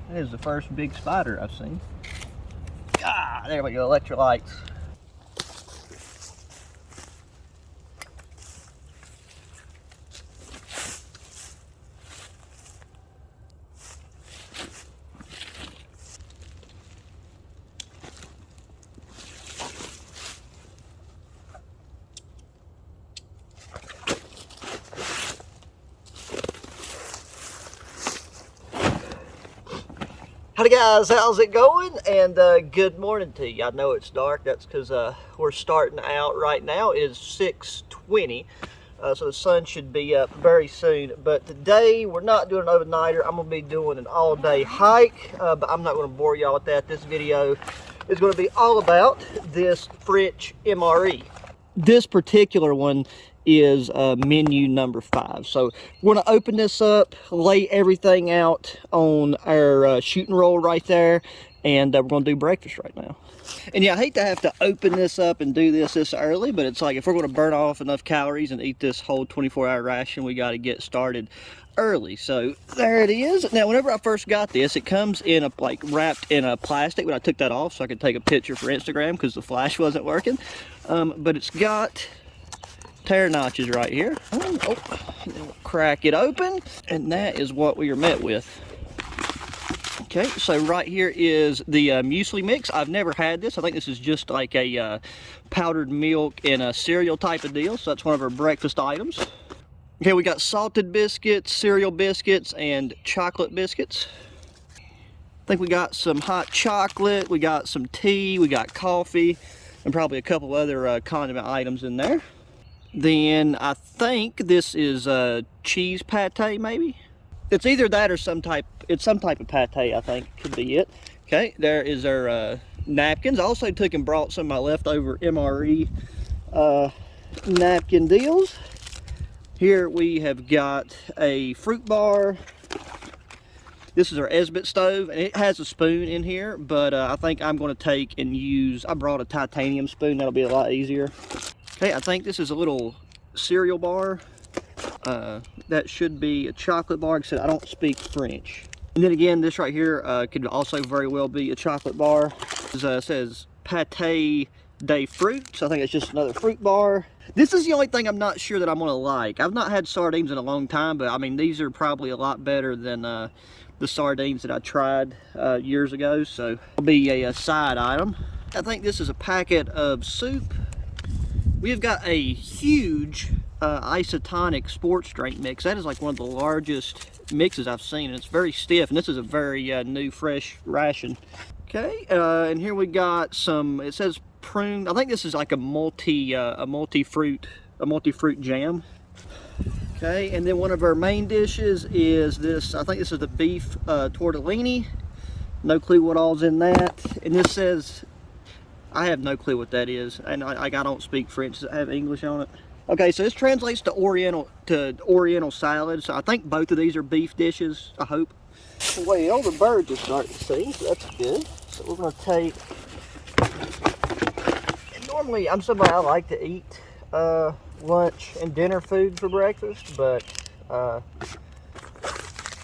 That is the first big spider I've seen. Ah, there we go, electrolytes. Howdy guys, how's it going? And good morning to you. I know it's dark, that's because we're starting out right now. It is 6:20, so the sun should be up very soon. But today we're not doing an overnighter. I'm going to be doing an all-day hike, but I'm not going to bore y'all with that. This video is going to be all about this French MRE. This particular one is menu number 5. So we're going to open this up, lay everything out on our shooting roll right there, and we're going to do breakfast right now. And yeah, I hate to have to open this up and do this early, but it's like if we're going to burn off enough calories and eat this whole 24-hour ration, we got to get started early. So there it is. Now whenever I first got this, it comes in a like wrapped in a plastic, but I took that off so I could take a picture for Instagram because the flash wasn't working. But it's got tear notches right here. Oh, we'll crack it open, and that is what we are met with. Okay, so right here is the muesli mix. I've never had this. I think this is just like a powdered milk and a cereal type of deal, so that's one of our breakfast items. Okay, we got salted biscuits, cereal biscuits, and chocolate biscuits. I think we got some hot chocolate, we got some tea, we got coffee, and probably a couple other condiment items in there. Then I think this is cheese pate, maybe. It's either that or some type of pate, I think could be it. Okay, there is our napkins. I also took and brought some of my leftover MRE napkin deals. Here we have got a fruit bar. This is our Esbit stove, and it has a spoon in here, but I think I'm going to take and use, I brought a titanium spoon, that'll be a lot easier. Okay, I think this is a little cereal bar. That should be a chocolate bar, except I don't speak French. And then again, this right here could also very well be a chocolate bar. It says pâté de fruit, so I think it's just another fruit bar. This is the only thing I'm not sure that I'm gonna like. I've not had sardines in a long time, but I mean, these are probably a lot better than the sardines that I tried years ago, so it'll be a side item. I think this is a packet of soup. We've got a huge isotonic sports drink mix. That is like one of the largest mixes I've seen, and it's very stiff, and this is a very new, fresh ration. Okay, and here we got some, it says prune, I think this is like a multi-fruit jam. Okay, and then one of our main dishes is this, I think this is the beef tortellini. No clue what all's in that. And this says, I have no clue what that is, and I don't speak French. Does it have English on it? Okay, so this translates to Oriental salad. So I think both of these are beef dishes, I hope. Well, the birds are starting to sing, so that's good. So we're gonna take, and normally I'm somebody I like to eat lunch and dinner food for breakfast, but I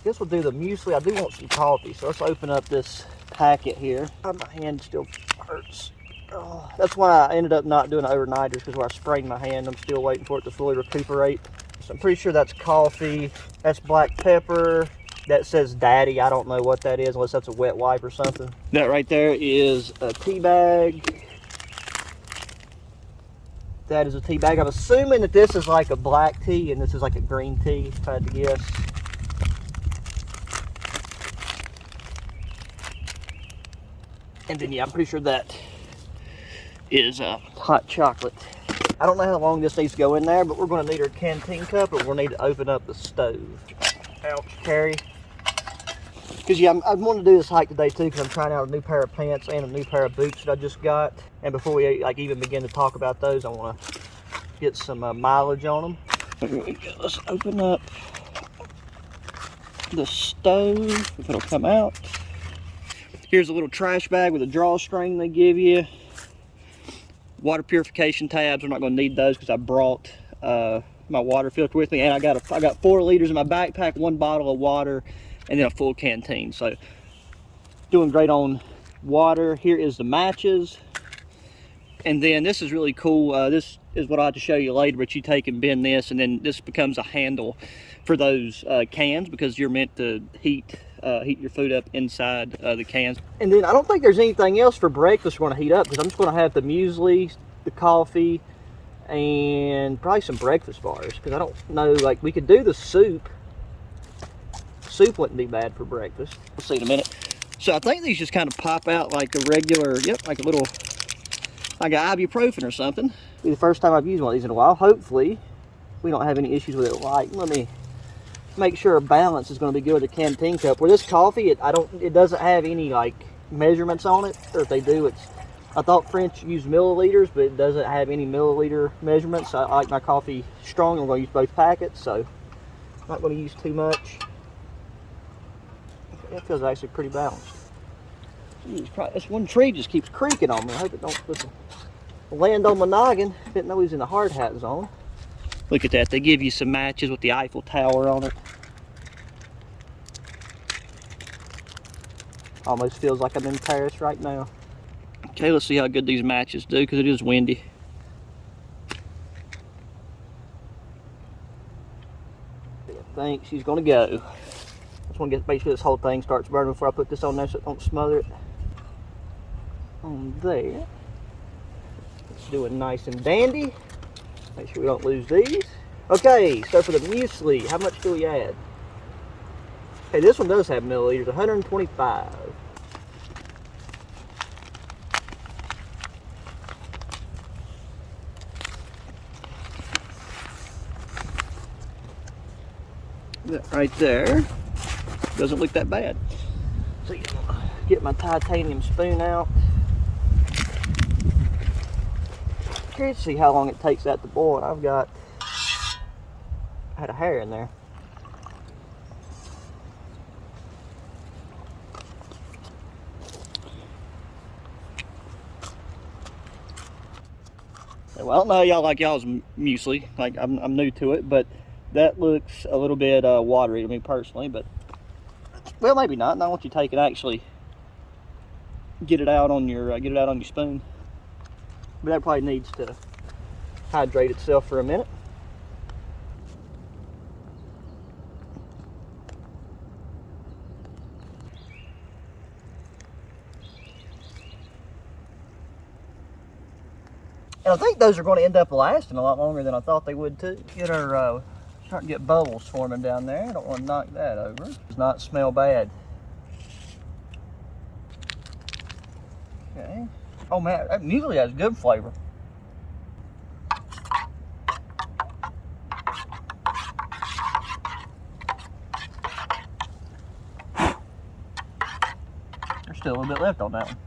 guess we'll do the muesli. I do want some coffee, so let's open up this packet here. My hand still hurts. Oh, that's why I ended up not doing overnighters, because where I sprained my hand, I'm still waiting for it to fully recuperate. So I'm pretty sure that's coffee. That's black pepper. That says daddy. I don't know what that is, unless that's a wet wipe or something. That right there is a tea bag. That is a tea bag. I'm assuming that this is like a black tea and this is like a green tea, if I had to guess. And then yeah, I'm pretty sure that is hot chocolate. I don't know how long this needs to go in there, but we're going to need our canteen cup, and we'll need to open up the stove. Ouch, Carrie. Because yeah, I want to do this hike today too, because I'm trying out a new pair of pants and a new pair of boots that I just got. And before we like even begin to talk about those, I want to get some mileage on them. Here we go. Let's open up the stove, if it'll come out. Here's a little trash bag with a drawstring they give you. Water purification tabs. We're not going to need those because I brought my water filter with me, and I got 4 liters in my backpack, 1 bottle of water, and then a full canteen. So doing great on water. Here is the matches. And then this is really cool. This is what I have to show you later, but you take and bend this, and then this becomes a handle for those cans, because you're meant to heat your food up inside the cans. And then I don't think there's anything else for breakfast we're going to heat up, because I'm just going to have the muesli, the coffee, and probably some breakfast bars, because I don't know, like, we could do the soup. Soup wouldn't be bad for breakfast. We'll see in a minute. So I think these just kind of pop out like a regular, yep, like a little, like an ibuprofen or something. It'll be the first time I've used one of these in a while. Hopefully we don't have any issues with it. Like, let me make sure a balance is going to be good with the canteen cup. Where this coffee, it doesn't have any like measurements on it, or if they do, I thought French used milliliters, but it doesn't have any milliliter measurements. So I like my coffee strong. I'm going to use both packets, so I'm not going to use too much. That feels actually pretty balanced. Jeez, this one tree just keeps creaking on me. I hope it don't land on my noggin. Didn't know he was in the hard hat zone. Look at that. They give you some matches with the Eiffel Tower on it. Almost feels like I'm in Paris right now. Okay, let's see how good these matches do, because it is windy. I think she's going to go. Just want to make sure this whole thing starts burning before I put this on there so it don't smother it. On there. Let's do it nice and dandy. Make sure we don't lose these. Okay, so for the muesli, how much do we add? Okay, this one does have milliliters, 125. That right there. Doesn't look that bad. So get my titanium spoon out. Curious to see how long it takes that to boil. I had a hair in there. Well, I don't know how y'all like y'all's muesli. Like, I'm new to it, but that looks a little bit watery to me personally, but well, maybe not. Not once you take it, actually get it out on your spoon. But that probably needs to hydrate itself for a minute. And I think those are going to end up lasting a lot longer than I thought they would too. Get our starting to get bubbles forming down there. I don't want to knock that over. It does not smell bad. Okay. Oh man, that usually has good flavor. There's still a little bit left on that one.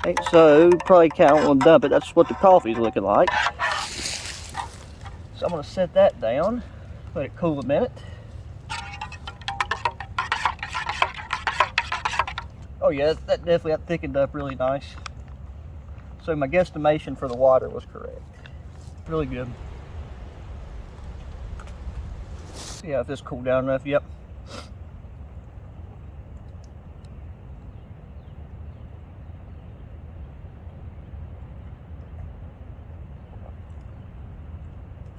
Okay, so probably can't want to dump it. That's what the coffee's looking like. So I'm going to set that down, let it cool a minute. Oh yeah, that definitely got thickened up really nice. So my guesstimation for the water was correct. Really good. Yeah, if this cooled down enough, yep.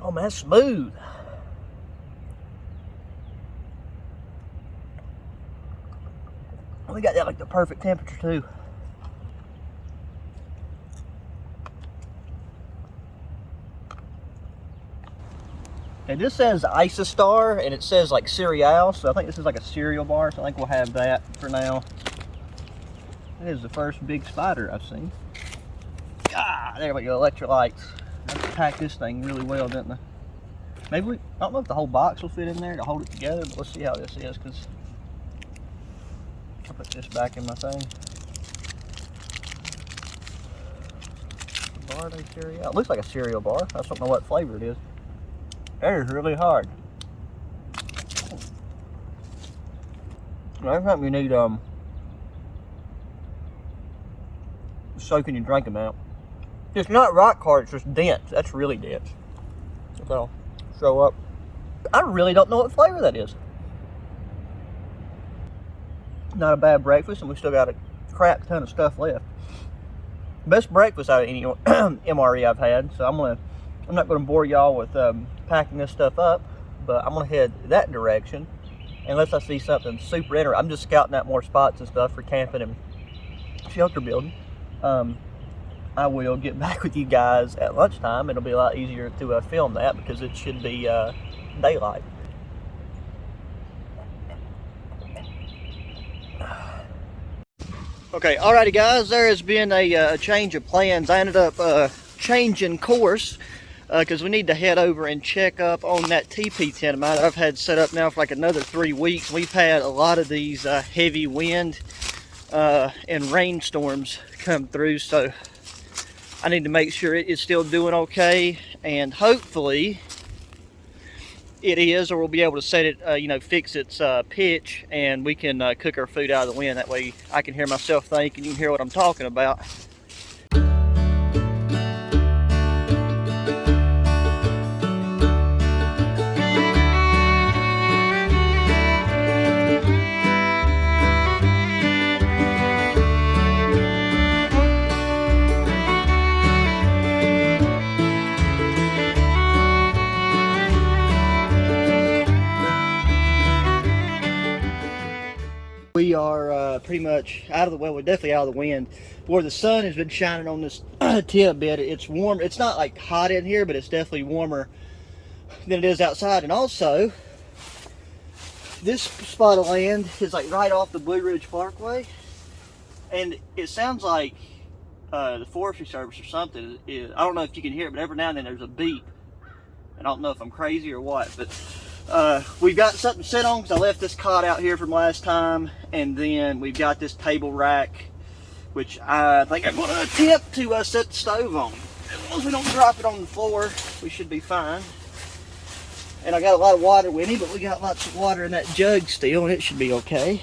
Oh man, that's smooth. We got that like the perfect temperature too. And this says Isostar, and it says like cereal, so I think this is like a cereal bar, so I think we'll have that for now. It is the first big spider I've seen. Ah, there we go, electrolytes. I packed this thing really well, didn't I? Maybe I don't know if the whole box will fit in there to hold it together, but let's see how this is, because I'll put this back in my thing. Bar de cereal. It looks like a cereal bar. I just don't know what flavor it is. That is really hard. That's something you need soaking your drink them out. It's not rock hard, it's just dense. That's really dense. So I'll show up. I really don't know what flavor that is. Not a bad breakfast, and we still got a crap ton of stuff left. Best breakfast out of any MRE I've had. So I'm not gonna bore y'all with packing this stuff up, but I'm gonna head that direction unless I see something super interesting. I'm just scouting out more spots and stuff for camping and shelter building. I will get back with you guys at lunchtime. It'll be a lot easier to film that because it should be daylight. Okay, alrighty guys, there has been a change of plans. I ended up changing course because we need to head over and check up on that TP tent of mine that I've had set up now for like another 3 weeks. We've had a lot of these heavy wind and rainstorms come through, so I need to make sure it is still doing okay, and hopefully it is, or we'll be able to set it, fix its pitch, and we can cook our food out of the wind. That way I can hear myself think and you can hear what I'm talking about. We are pretty much out of the, well, we're definitely out of the wind. Where the sun has been shining on this tent a bit, it's warm. It's not like hot in here, but it's definitely warmer than it is outside. And also, this spot of land is like right off the Blue Ridge Parkway. And it sounds like the Forestry Service or something. I don't know if you can hear it, but every now and then there's a beep. And I don't know if I'm crazy or what, but we've got something to sit on because I left this cot out here from last time, and then we've got this table rack, which I think I'm going to attempt to set the stove on. As long as we don't drop it on the floor, we should be fine. And I got a lot of water with me, but we got lots of water in that jug still, and it should be okay.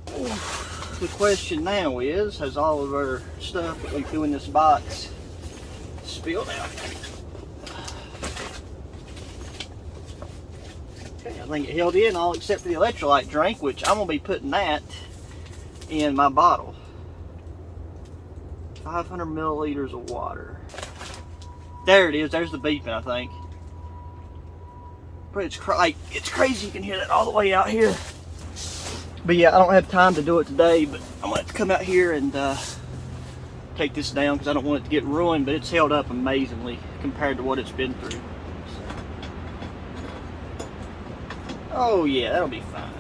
The question now is, has all of our stuff that we threw in this box spilled out? I think it held in all except for the electrolyte drink, which I'm going to be putting that in my bottle. 500 milliliters of water. There it is. There's the beeping, I think. But it's crazy you can hear that all the way out here. But yeah, I don't have time to do it today, but I'm going to have to come out here and take this down because I don't want it to get ruined, but it's held up amazingly compared to what it's been through. Oh yeah, that'll be fine.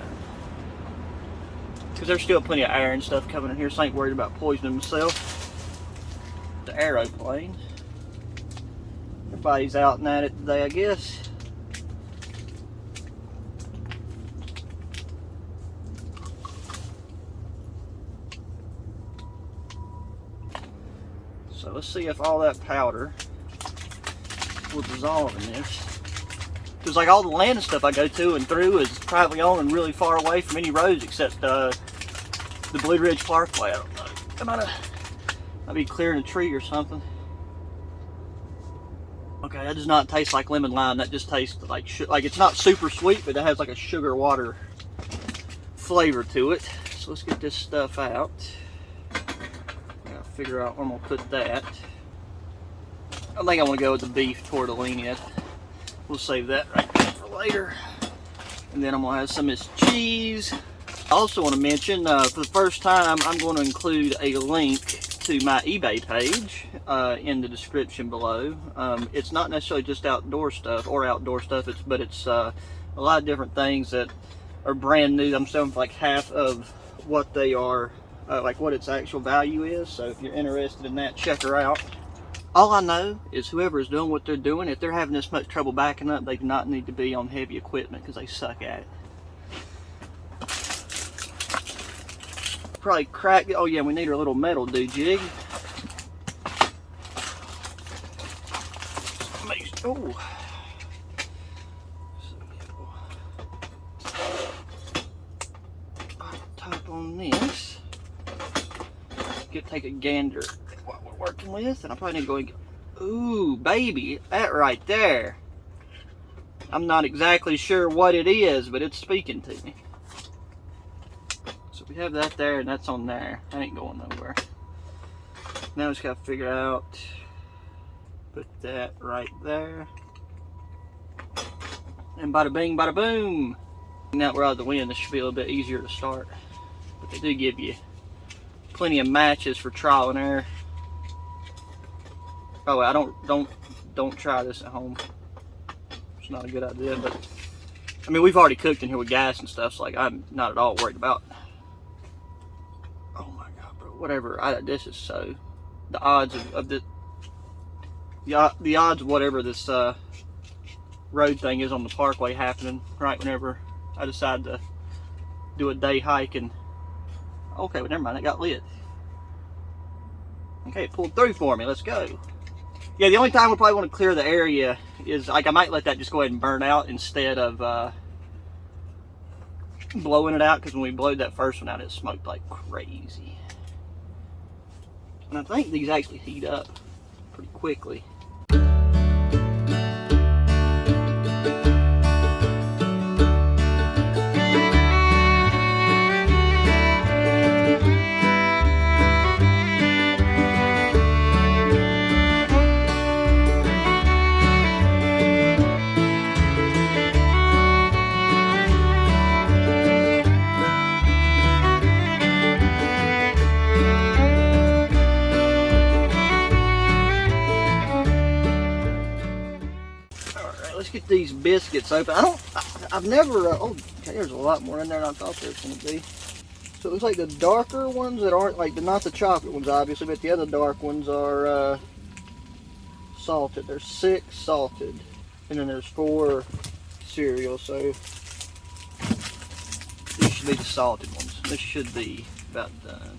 Because there's still plenty of air and stuff coming in here, so I ain't worried about poisoning myself. The aeroplane. Everybody's out and at it today, I guess. So let's see if all that powder will dissolve in this. Because like all the land and stuff I go to and through is privately owned and really far away from any roads except the Blue Ridge Parkway. I don't know. I might be clearing a tree or something. Okay, that does not taste like lemon lime. That just tastes like it's not super sweet, but it has like a sugar water flavor to it. So let's get this stuff out. Gotta figure out where I'm gonna put that. I think I want to go with the beef tortellini. We'll save that right there for later. And then I'm going to have some of this cheese. I also want to mention, for the first time, I'm going to include a link to my eBay page in the description below. It's not necessarily just outdoor stuff, but it's a lot of different things that are brand new. I'm selling for like half of what they are, like what its actual value is. So if you're interested in that, check her out. All I know is whoever is doing what they're doing, if they're having this much trouble backing up, they do not need to be on heavy equipment because they suck at it. Probably crack. Oh yeah, we need our little metal do-jig. Oh. Top on this. Take a gander at what we're working with, and I probably need to go and go. Ooh, baby, that right there. I'm not exactly sure what it is, but it's speaking to me. we have that there, and that's on there. That ain't going nowhere. Now we just gotta figure out, put that right there. And bada bing, bada boom. Now that we're out of the wind, this should be a little bit easier to start. But they do give you plenty of matches for trial and error. By the way, don't try this at home. It's not a good idea, but I mean, we've already cooked in here with gas and stuff, so like I'm not at all worried about. Oh my god, bro! Whatever. This is so. The odds of the odds of whatever this road thing is on the parkway happening right whenever I decide to do a day hike. And okay, but never mind, it got lit. Okay, it pulled through for me. Let's go. Yeah, the only time we probably want to clear the area is like I might let that just go ahead and burn out instead of blowing it out, because when we blowed that first one out, it smoked like crazy. And I think these actually heat up pretty quickly. Let's get these biscuits open. I've never, oh, okay, there's a lot more in there than I thought there was going to be. So it looks like the darker ones that aren't, like, not the chocolate ones, obviously, but the other dark ones are salted. There's 6 salted, and then there's 4 cereal, so these should be the salted ones. This should be about done.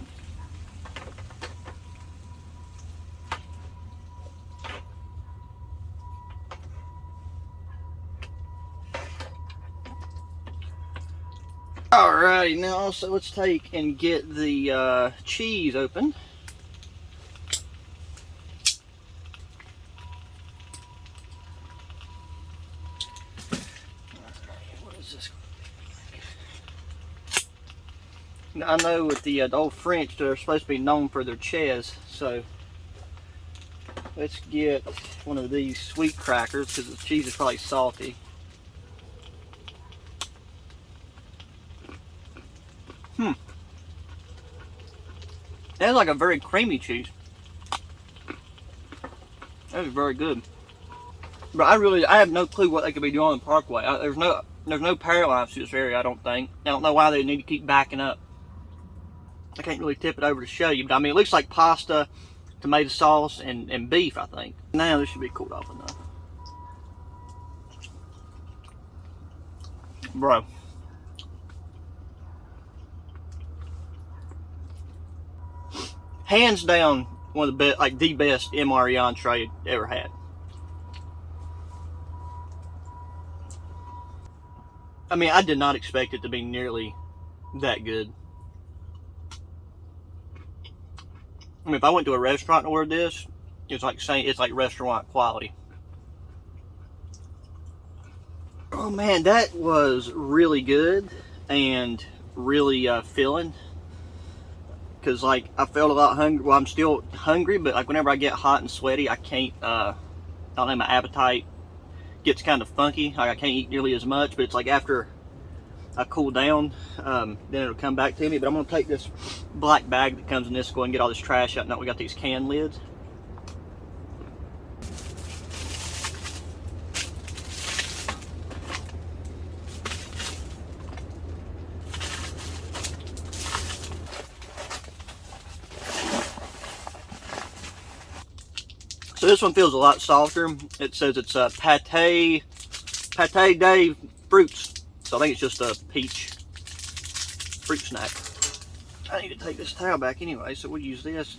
Alrighty, now also let's take and get the cheese open. What is this? Now, I know with the old French, they're supposed to be known for their cheese, so let's get one of these sweet crackers because the cheese is probably salty. That's like a very creamy cheese. That is very good. But I have no clue what they could be doing on the parkway. There's no power lines to this area, I don't think. I don't know why they need to keep backing up. I can't really tip it over to show you, but I mean, it looks like pasta, tomato sauce, and beef, I think. Now this should be cooled off enough. Bro. Hands down, one of the best, like the best MRE entree ever had. I mean, I did not expect it to be nearly that good. I mean, if I went to a restaurant and ordered this, it's like saying it's like restaurant quality. Oh man, that was really good and really filling. Because like I felt a lot hungry. Well, I'm still hungry, but like whenever I get hot and sweaty, I can't. I don't know, my appetite gets kind of funky. Like I can't eat nearly as much. But it's like after I cool down, then it'll come back to me. But I'm gonna take this black bag that comes in this, go and get all this trash out. Now we got these can lids. So this one feels a lot softer. It says it's pate de fruits. So I think it's just a peach fruit snack. I need to take this towel back anyway, so we'll use this.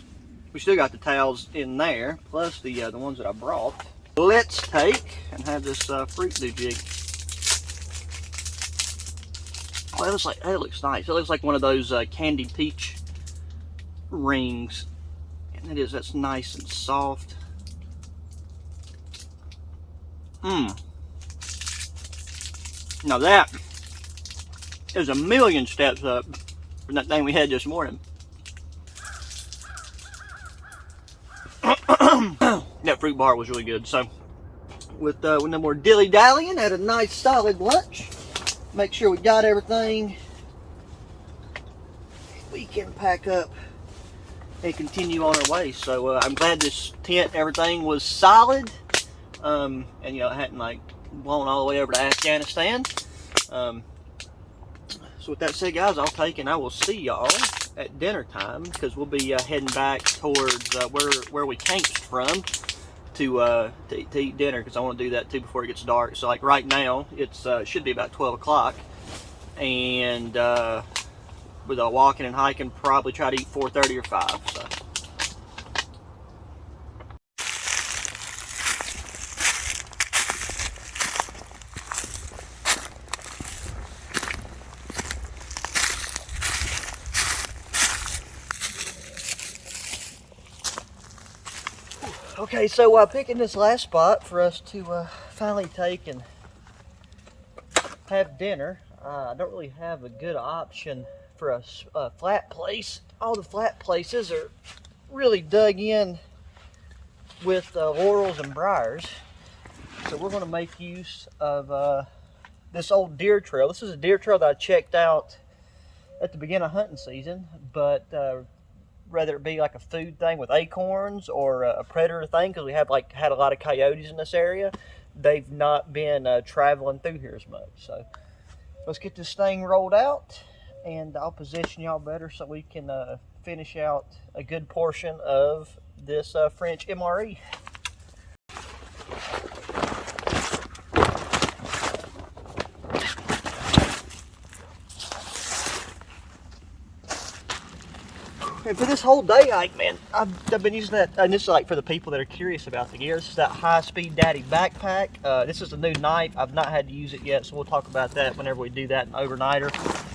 We still got the towels in there, plus the ones that I brought. Let's take and have this fruit do jig. Oh, that looks nice. It looks like one of those candied peach rings. And that's nice and soft. Now that is a million steps up from that thing we had this morning. That fruit bar was really good. So with no more dilly-dallying, had a nice solid lunch. Make sure we got everything. We can pack up and continue on our way. So I'm glad this tent, everything was solid. And you know, it hadn't like blown all the way over to Afghanistan. So with that said, guys, I'll take and I will see y'all at dinner time, because we'll be heading back towards where we came from to eat dinner, because I want to do that too before it gets dark. So like right now, it's should be about 12 o'clock, and with walking and hiking, probably try to eat 4:30 or 5. So. Okay, so picking this last spot for us to finally take and have dinner. I don't really have a good option for a flat place. All the flat places are really dug in with laurels and briars. So we're going to make use of this old deer trail. This is a deer trail that I checked out at the beginning of hunting season, but whether it be like a food thing with acorns or a predator thing, because we have had a lot of coyotes in this area, they've not been traveling through here as much. So let's get this thing rolled out, and I'll position y'all better so we can finish out a good portion of this French MRE. And for this whole day hike, man, I've been using that, and this is like for the people that are curious about the gear. This is that High Speed Daddy backpack. This is a new knife. I've not had to use it yet, so we'll talk about that whenever we do that in overnighter.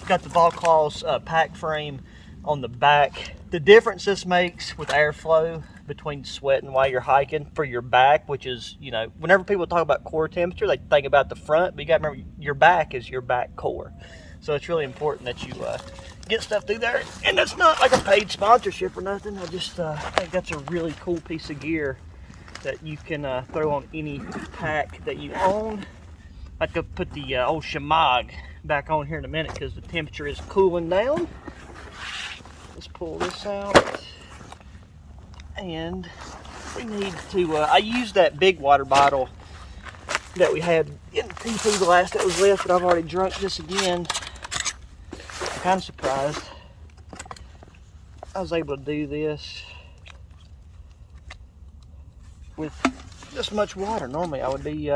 Got the Volclaws pack frame on the back. The difference this makes with airflow between sweating while you're hiking for your back, which is, you know, whenever people talk about core temperature, they think about the front, but you got to remember your back is your back core. So it's really important that you get stuff through there. And that's not like a paid sponsorship or nothing. I just think that's a really cool piece of gear that you can throw on any pack that you own. I could put the old Shemag back on here in a minute because the temperature is cooling down. Let's pull this out. And we need to, I used that big water bottle that we had in PP the last that was left, but I've already drunk this again. I'm kind of surprised I was able to do this with this much water. Normally I would be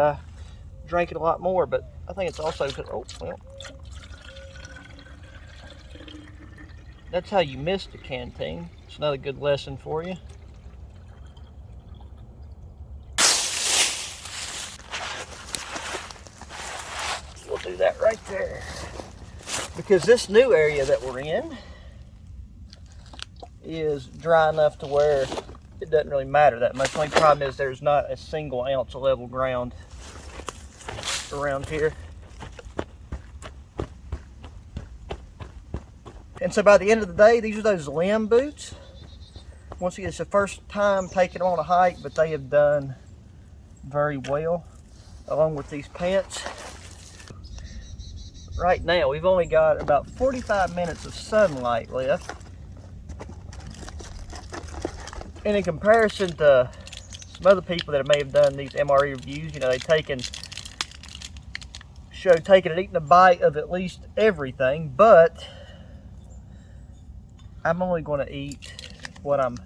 drinking a lot more, but I think it's also because, oh, well, that's how you miss the canteen. It's another good lesson for you. We'll do that right there. Because this new area that we're in is dry enough to where it doesn't really matter that much. The only problem is there's not a single ounce of level ground around here. And so by the end of the day, these are those limb boots. Once again, it's the first time taking on a hike, but they have done very well, along with these pants. Right now, we've only got about 45 minutes of sunlight left. And in comparison to some other people that may have done these MRE reviews, you know, they've taken and eaten a bite of at least everything, but I'm only going to eat what I'm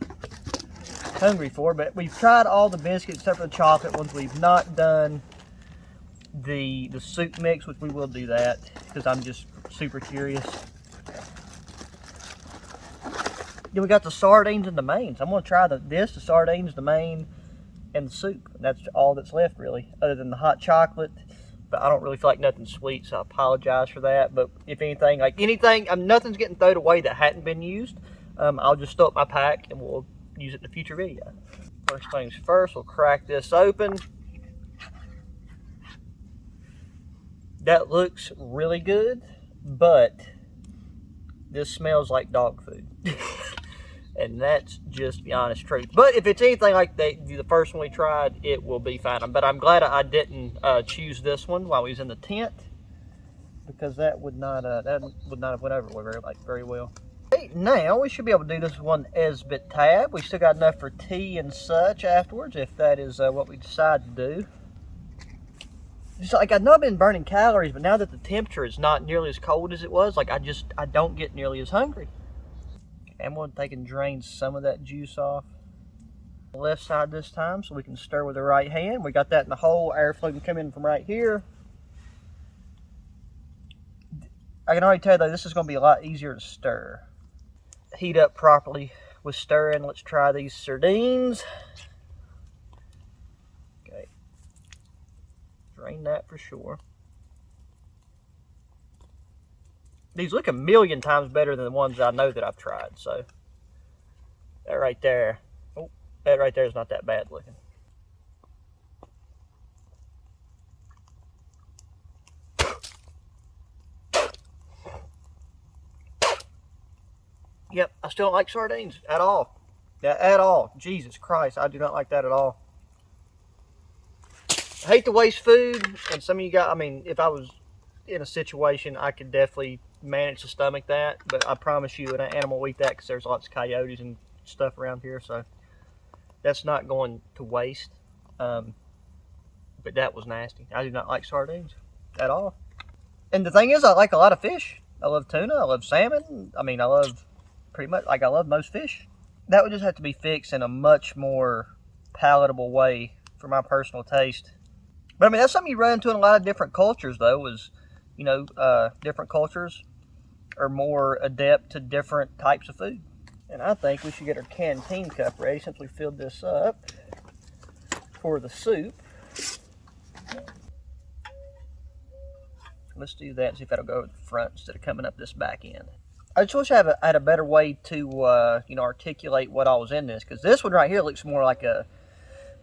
hungry for. But we've tried all the biscuits except for the chocolate ones. We've not done the soup mix, which we will do that because I'm just super curious. Then we got the sardines and the mains. I'm going to try the sardines, the main, and the soup. And that's all that's left really, other than the hot chocolate. But I don't really feel like nothing sweet, so I apologize for that. But if anything, nothing's getting thrown away that hadn't been used. I'll just throw up my pack and we'll use it in a future video. First things first, we'll crack this open. That looks really good, but this smells like dog food. And that's just the honest truth. But if it's anything like the first one we tried, it will be fine. But I'm glad I didn't choose this one while we was in the tent, because that would not have went over very well. Okay, now we should be able to do this one Esbit tab. We still got enough for tea and such afterwards, if that is what we decide to do. Just like, I know I've been burning calories, but now that the temperature is not nearly as cold as it was, like I don't get nearly as hungry. I'm going to take and drain some of that juice off the left side this time, so we can stir with the right hand. We got that in the hole. Airflow can come in from right here. I can already tell though, this is going to be a lot easier to stir. Heat up properly with stirring. Let's try these sardines. Okay, drain that for sure. These look a million times better than the ones I know that I've tried. So that right there, oh, that right there is not that bad looking. Yep, I still don't like sardines at all. Yeah, at all. Jesus Christ, I do not like that at all. I hate to waste food, and some of you guys, I mean, if I was in a situation, I could definitely manage to stomach that, but I promise you an animal will eat that, because there's lots of coyotes and stuff around here, so that's not going to waste. But that was nasty. I do not like sardines at all. And the thing is, I like a lot of fish. I love tuna, I love salmon. I mean, I love pretty much, like, I love most fish. That would just have to be fixed in a much more palatable way for my personal taste. But I mean, that's something you run into in a lot of different cultures, though, is, you know, different cultures are more adept to different types of food. And I think we should get our canteen cup ready, since we filled this up for the soup. Let's do that and see if that'll go over the front instead of coming up this back end. I just wish I had a better way to you know, articulate what all was in this, because this one right here looks more like a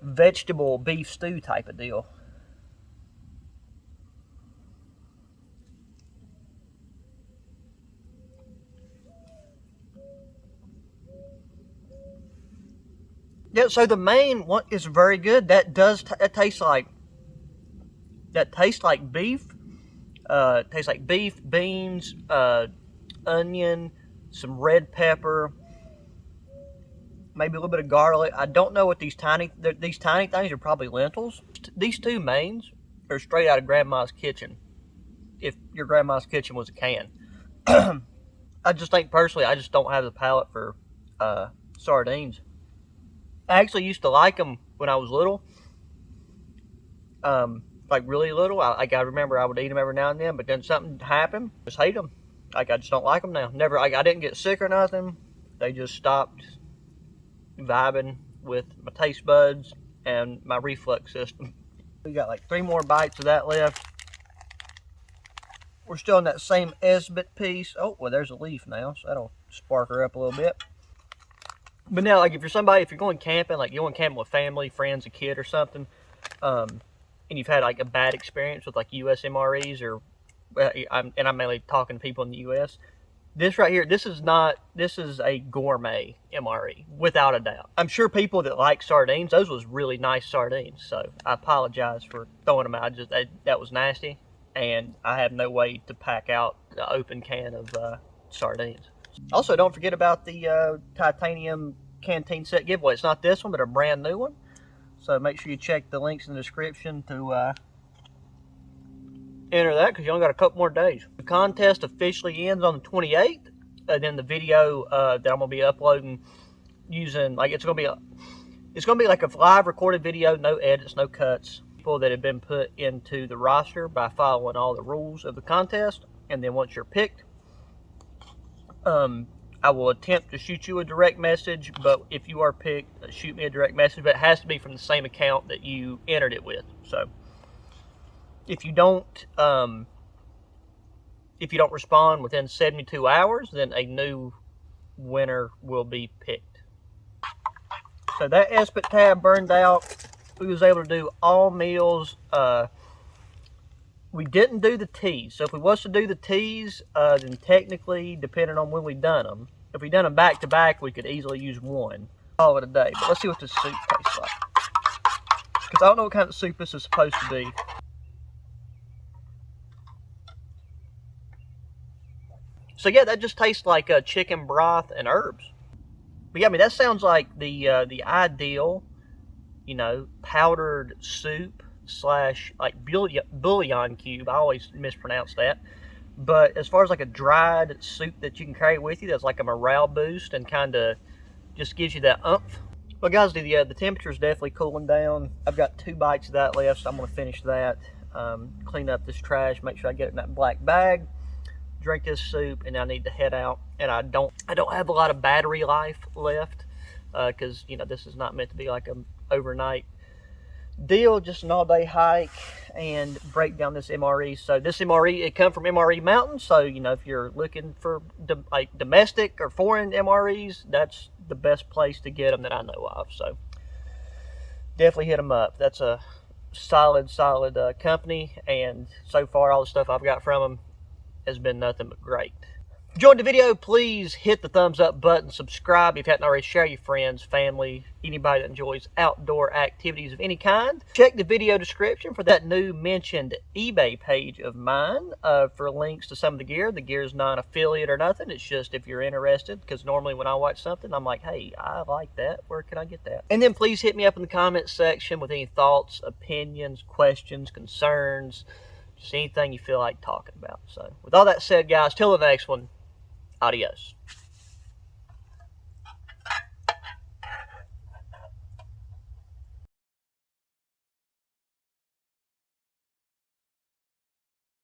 vegetable beef stew type of deal. Yeah, so the main one is very good. That tastes like beef. Tastes like beef, beans, onion, some red pepper, maybe a little bit of garlic. I don't know what these tiny things are. Probably lentils. These two mains are straight out of Grandma's kitchen. If your Grandma's kitchen was a can. I just think personally, I just don't have the palate for sardines. I actually used to like them when I was little, like really little. I remember I would eat them every now and then, but then something happened. Just hate them. Like, I just don't like them now. Never. I didn't get sick or nothing. They just stopped vibing with my taste buds and my reflux system. We got like 3 more bites of that left. We're still in that same Esbit piece. Oh, well, there's a leaf now, so that'll spark her up a little bit. But now, like, if you're going camping, like you're going camping with family, friends, a kid or something, and you've had like a bad experience with like US MREs, or, I'm mainly talking to people in the US. This right here, this is a gourmet MRE, without a doubt. I'm sure people that like sardines, those was really nice sardines, so I apologize for throwing them out. That was nasty, and I have no way to pack out the open can of sardines. Also, don't forget about the titanium canteen set giveaway. It's not this one, but a brand new one. So make sure you check the links in the description to enter that, because you only got a couple more days. The contest officially ends on the 28th, and then the video that I'm gonna be uploading using, like, it's gonna be like a live recorded video, no edits, no cuts. People that have been put into the roster by following all the rules of the contest, and then once you're picked, I will attempt to shoot you a direct message, but if you are picked, shoot me a direct message, but it has to be from the same account that you entered it with. So if you don't respond within 72 hours, then a new winner will be picked. So that Esbit tab burned out. We was able to do all meals We didn't do the T's. So if we was to do the T's, then technically, depending on when we done them, if we done them back to back, we could easily use one. Call it a day. But let's see what this soup tastes like. Because I don't know what kind of soup this is supposed to be. So yeah, that just tastes like chicken broth and herbs. But yeah, I mean, that sounds like the ideal, you know, powdered soup slash like bouillon cube. I always mispronounce that. But as far as like a dried soup that you can carry with you, that's like a morale boost and kind of just gives you that oomph. Well, guys, the temperature is definitely cooling down. I've got 2 bites of that left, so I'm going to finish that. Clean up this trash, make sure I get it in that black bag. Drink this soup, and I need to head out. And I don't have a lot of battery life left because you know this is not meant to be like an overnight deal, just an all-day hike and break down this MRE. So this MRE, it come from MRE Mountain. So you know if you're looking for like domestic or foreign MREs, that's the best place to get them that I know of. So definitely hit them up. That's a solid company, and so far all the stuff I've got from them has been nothing but great. If you enjoyed the video, please hit the thumbs up button, subscribe if you haven't already, share your friends, family, anybody that enjoys outdoor activities of any kind. Check the video description for that new mentioned eBay page of mine for links to some of the gear. The gear is not affiliate or nothing. It's just if you're interested, because normally when I watch something, I'm like, hey, I like that. Where can I get that? And then please hit me up in the comments section with any thoughts, opinions, questions, concerns, just anything you feel like talking about. So with all that said, guys, till the next one, adios.